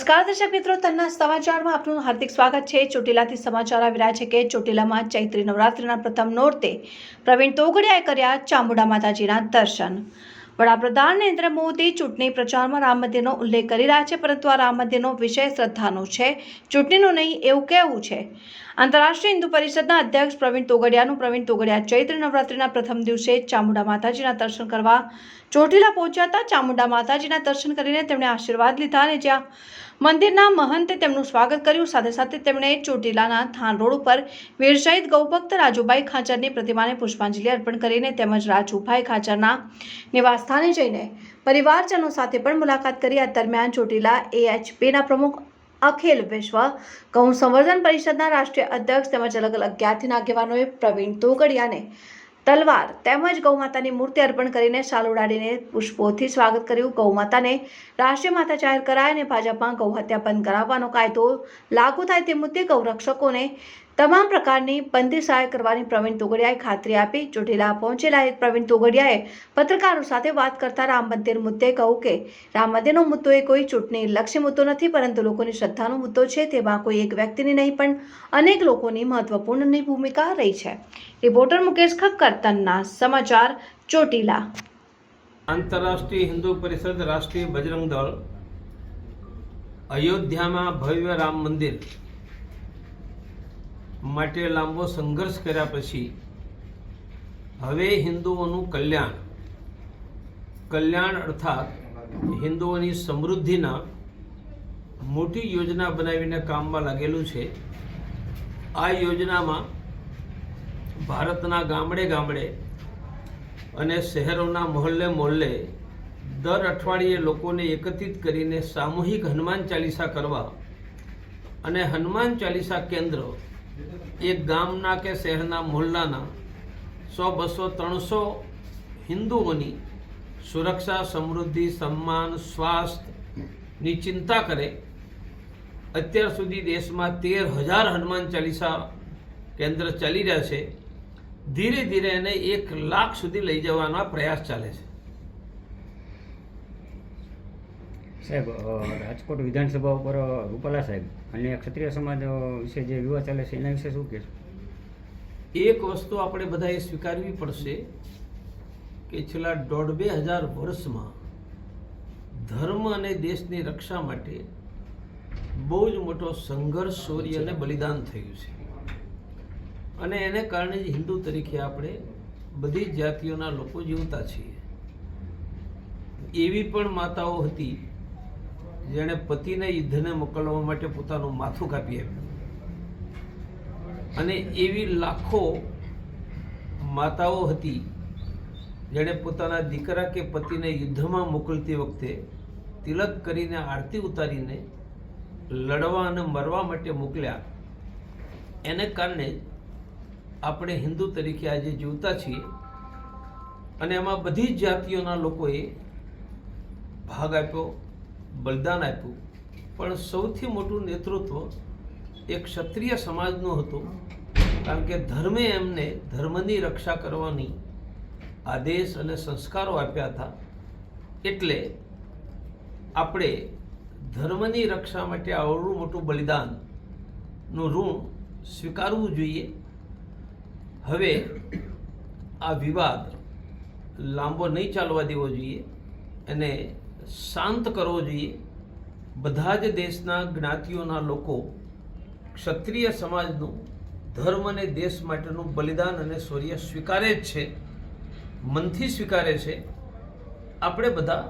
નમસ્કાર દર્શક મિત્રો, તન્ના સમાચારમાં આપનું હાર્દિક સ્વાગત છે। ચોટીલાથી સમાચાર આવી રહ્યા છે કે ચોટીલામાં ચૈત્રી નવરાત્રિના પ્રથમ નોરતે પ્રવીણ તોગડિયાએ કર્યા ચામુંડા માતાજીના દર્શન। વડાપ્રધાન નરેન્દ્ર મોદી ચૂંટણી પ્રચારમાં રામ મંદિરનો ઉલ્લેખ કરી રહ્યા છે, પરંતુ આ રામ મંદિરનો વિષય શ્રદ્ધાનો છે, ચૂંટણીનો નહીં, એવું કહેવું છે આંતરરાષ્ટ્રીય હિન્દુ પરિષદના અધ્યક્ષ પ્રવીણ તોગડિયાનું। પ્રવીણ તોગડિયા ચૈત્રી નવરાત્રિના પ્રથમ દિવસે ચામુંડા માતાજીના દર્શન કરવા ચોટીલા પહોંચ્યા હતા। ચામુંડા માતાજીના દર્શન કરીને તેમણે આશીર્વાદ લીધા અને જ્યાં મંદિરના મહંતે તેમનું સ્વાગત કર્યું। સાથે સાથે તેમણે ચોટીલાના થાન રોડ ઉપર વીર શહીદ ગૌભક્ત રાજુભાઈ ખાચરની પ્રતિમાને પુષ્પાંજલિ અર્પણ કરીને તેમજ રાજુભાઈ ખાચરના નિવાસસ્થાને જઈને પરિવારજનો સાથે પણ મુલાકાત કરી। આ દરમિયાન ચોટીલા AHPના પ્રમુખ અખિલ વિશ્વ ગૌ સંવર્ધન પરિષદના રાષ્ટ્રીય અધ્યક્ષ તેમજ અલગ અલગ જ્ઞાતિના આગેવાનોએ પ્રવીણ તોગડિયાને તલવાર તેમજ ગૌમાતાની મૂર્તિ અર્પણ કરીને શાલ ઉડાડીને પુષ્પોથી સ્વાગત કર્યું। ગૌમાતાને રાષ્ટ્રીય માતા જાહેર કરાય અને ભાજપમાં ગૌહત્યા બંધ કરાવવાનો કાયદો લાગુ થાય તે મુદ્દે ગૌરક્ષકોને તમામ પ્રકારની બંદી સહાય કરવાની પ્રવીણ તોગડિયાએ ખાતરી આપી। ચોટીલા પહોંચેલા પ્રવીણ તોગડિયાએ પત્રકારો સાથે વાત કરતા રામ મંદિર મુદ્દે કહ્યું કે રામ મંદિરનો મુદ્દો એ કોઈ ચૂંટણી લક્ષ્ય મુદ્દો નથી, પરંતુ લોકોની શ્રદ્ધાનો મુદ્દો છે। તેમાં કોઈ એક વ્યક્તિની નહીં પણ અનેક લોકોની મહત્વપૂર્ણ ભૂમિકા રહી છે। રિપોર્ટર મુકેશ ખક્કર, તન્ના સમાચાર, ચોટીલા। આંતરરાષ્ટ્રીય હિન્દુ પરિષદ રાષ્ટ્રીય બજરંગ દળ અયોધ્યામાં ભવ્ય રામ મંદિર માટે લાંબો સંઘર્ષ કર્યા પછી હવે હિન્દુઓનું કલ્યાણ અર્થાત હિન્દુઓની સમૃદ્ધિના મોટી યોજના બનાવીને કામમાં લાગેલું છે। આ યોજનામાં ભારતના ગામડે ગામડે અને શહેરોના મોહલ્લે દર અઠવાડિયે લોકોને એકત્રિત કરીને સામૂહિક હનુમાન ચાલીસા કરવા અને હનુમાન ચાલીસા કેન્દ્ર એક ગામના કે શહેરના મોહલ્લાના 100, 200, 300 હિન્દુઓની સુરક્ષા, સમૃદ્ધિ, સન્માન, સ્વાસ્થ્યની ચિંતા કરે। અત્યાર સુધી દેશમાં 13,000 હનુમાન ચાલીસા કેન્દ્ર ચાલી રહ્યા છે। ધીરે ધીરે એને 1 લાખ સુધી લઈ જવાનો પ્રયાસ ચાલે છે। સાહેબ, રાજકોટ વિધાનસભા ઉપર રૂપાલા સાહેબ અને ક્ષત્રિય સમાજ વિશે જે વિવાદ ચાલે છે એના વિશે શું કહેશો? એક વસ્તુ આપણે બધાએ સ્વીકારવી પડશે કે છેલ્લા 1,500 વર્ષમાં ધર્મ અને દેશની રક્ષા માટે બહુ જ મોટો સંઘર્ષ, શૌર્ય અને બલિદાન થયું છે અને એને કારણે જ હિન્દુ તરીકે આપણે બધી જાતિઓના લોકો જીવતા છીએ। એવી પણ માતાઓ હતી જેણે પતિને યુદ્ધને મોકલવા માટે પોતાનું માથું કાપી આપ્યું અને એવી લાખો માતાઓ હતી જેણે પોતાના દીકરા કે પતિને યુદ્ધમાં મોકલતી વખતે તિલક કરીને આરતી ઉતારીને લડવા અને મરવા માટે મોકલ્યા। એને કારણે આપણે હિન્દુ તરીકે આજે જીવતા છીએ અને એમાં બધી જ જાતિઓના લોકોએ ભાગ આપ્યો, બલિદાન આપ્યું, પણ સૌથી મોટું નેતૃત્વ એક ક્ષત્રિય સમાજનું હતું, કારણ કે ધર્મે એમને ધર્મની રક્ષા કરવાની આદેશ અને સંસ્કારો આપ્યા હતા। એટલે આપણે ધર્મની રક્ષા માટે આવડું મોટું બલિદાનનું ઋણ સ્વીકારવું જોઈએ। હવે આ વિવાદ લાંબો નહીં ચાલવા દેવો જોઈએ, એને શાંત કરવો જોઈએ। બધા જ દેશના જ્ઞાતિઓના લોકો ક્ષત્રિય સમાજનું ધર્મ અને દેશ માટેનું બલિદાન અને શૌર્ય સ્વીકારે જ છે, મનથી સ્વીકારે છે। આપણે બધા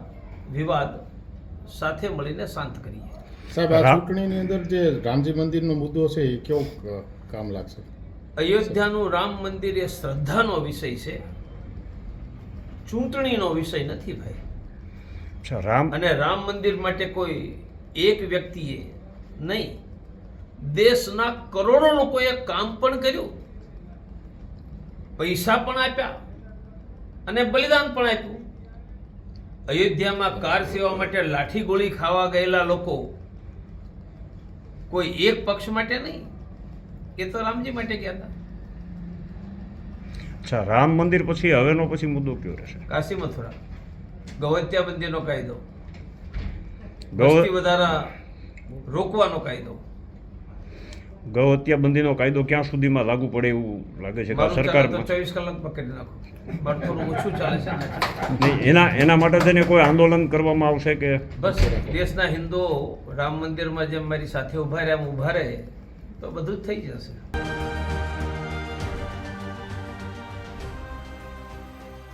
વિવાદ સાથે મળીને શાંત કરીએ। સાહેબ, આ ચૂંટણીની અંદર જે રામજી મંદિરનો મુદ્દો છે એ કેવો કામ લાગશે? અયોધ્યાનું રામ મંદિર એ શ્રદ્ધાનો વિષય છે, ચૂંટણીનો વિષય નથી ભાઈ। અને રામ મંદિર માટે કોઈ એક વ્યક્તિએ નહીં, દેશના કરોડો લોકોએ કામ પણ કર્યું, પૈસા પણ આપ્યા અને બલિદાન પણ આપ્યું। અયોધ્યામાં કાર સેવા માટે લાઠી ગોળી ખાવા ગયેલા લોકો કોઈ એક પક્ષ માટે નહીં, એ તો રામજી માટે ગયા હતા। અચ્છા, રામ મંદિર પછી હવેનો મુદ્દો કયો રહેશે? કાશી મથુરા, ગૌહત્યા બંધીનો કાયદો, વસ્તી વધારા રોકવાનો કાયદો. ગૌ હત્યા બંધીનો કાયદો ક્યાં સુધીમાં લાગુ પડે એવું લાગે છે કે મારું સરકાર ચાલે તો 24 કલાક પકડી નાખો. મારું થોડું ઓછું ચાલે છે ને. નહીં, એના માટે થઈને કોઈ આંદોલન કરવામાં આવશે કે બસ દેશના હિન્દુઓ રામ મંદિરમાં જેમ મારી સાથે ઊભા રહ્યા એમ ઊભા રહે તો બધું જ થઈ જશે.